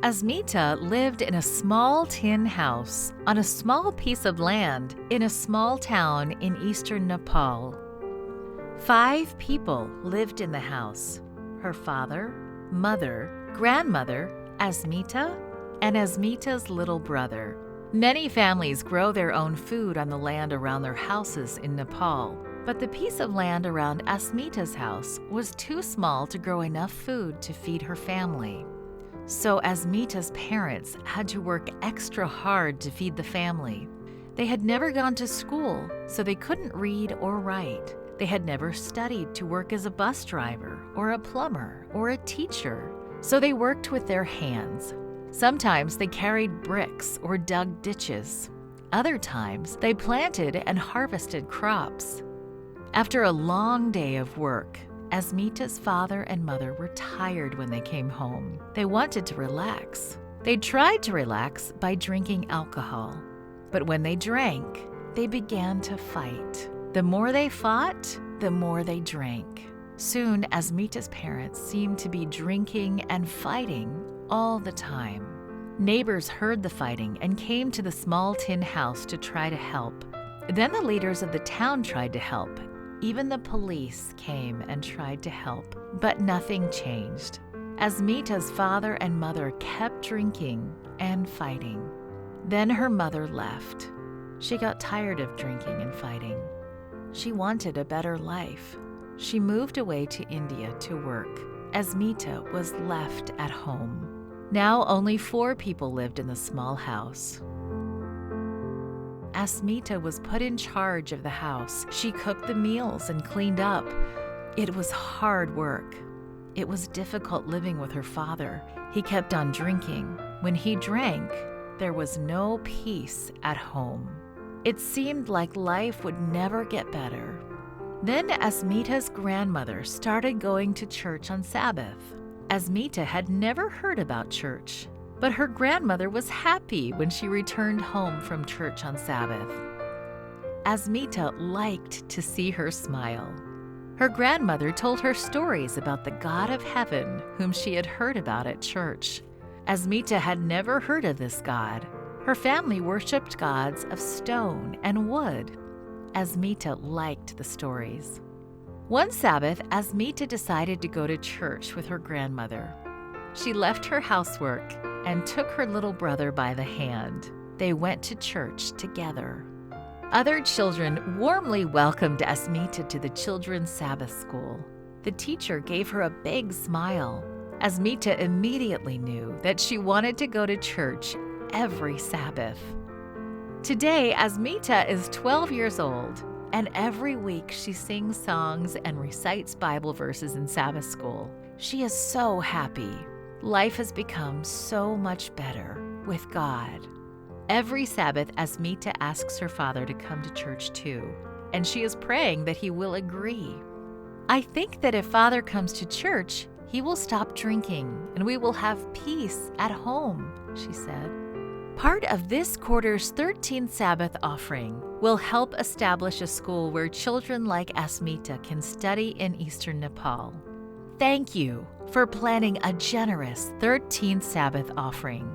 Asmita lived in a small tin house on a small piece of land in a small town in eastern Nepal. 5 people lived in the house: her father, mother, grandmother, Asmita, and Asmita's little brother. Many families grow their own food on the land around their houses in Nepal, but the piece of land around Asmita's house was too small to grow enough food to feed her family. So Asmita's parents had to work extra hard to feed the family. They had never gone to school, so they couldn't read or write. They had never studied to work as a bus driver or a plumber or a teacher, so they worked with their hands. Sometimes they carried bricks or dug ditches. Other times they planted and harvested crops. After a long day of work, Asmita's father and mother were tired when they came home. They wanted to relax. They tried to relax by drinking alcohol. But when they drank, they began to fight. The more they fought, the more they drank. Soon, Asmita's parents seemed to be drinking and fighting all the time. Neighbors heard the fighting and came to the small tin house to try to help. Then the leaders of the town tried to help. Even the police came and tried to help, but nothing changed. Asmita's father and mother kept drinking and fighting. Then her mother left. She got tired of drinking and fighting. She wanted a better life. She moved away to India to work. Asmita was left at home. Now only 4 people lived in the small house. Asmita was put in charge of the house. She cooked the meals and cleaned up. It was hard work. It was difficult living with her father. He kept on drinking. When he drank, there was no peace at home. It seemed like life would never get better. Then Asmita's grandmother started going to church on Sabbath. Asmita had never heard about church, but her grandmother was happy when she returned home from church on Sabbath. Asmita liked to see her smile. Her grandmother told her stories about the God of heaven whom she had heard about at church. Asmita had never heard of this God. Her family worshipped gods of stone and wood. Asmita liked the stories. One Sabbath, Asmita decided to go to church with her grandmother. She left her housework and took her little brother by the hand. They went to church together. Other children warmly welcomed Asmita to the children's Sabbath school. The teacher gave her a big smile. Asmita immediately knew that she wanted to go to church every Sabbath. Today, Asmita is 12 years old, and every week she sings songs and recites Bible verses in Sabbath school. She is so happy. Life has become so much better with God. Every Sabbath, Asmita asks her father to come to church too, and she is praying that he will agree. I think that if Father comes to church, he will stop drinking and we will have peace at home, she said. Part of this quarter's 13th Sabbath offering will help establish a school where children like Asmita can study in eastern Nepal. Thank you for planning a generous 13th Sabbath offering.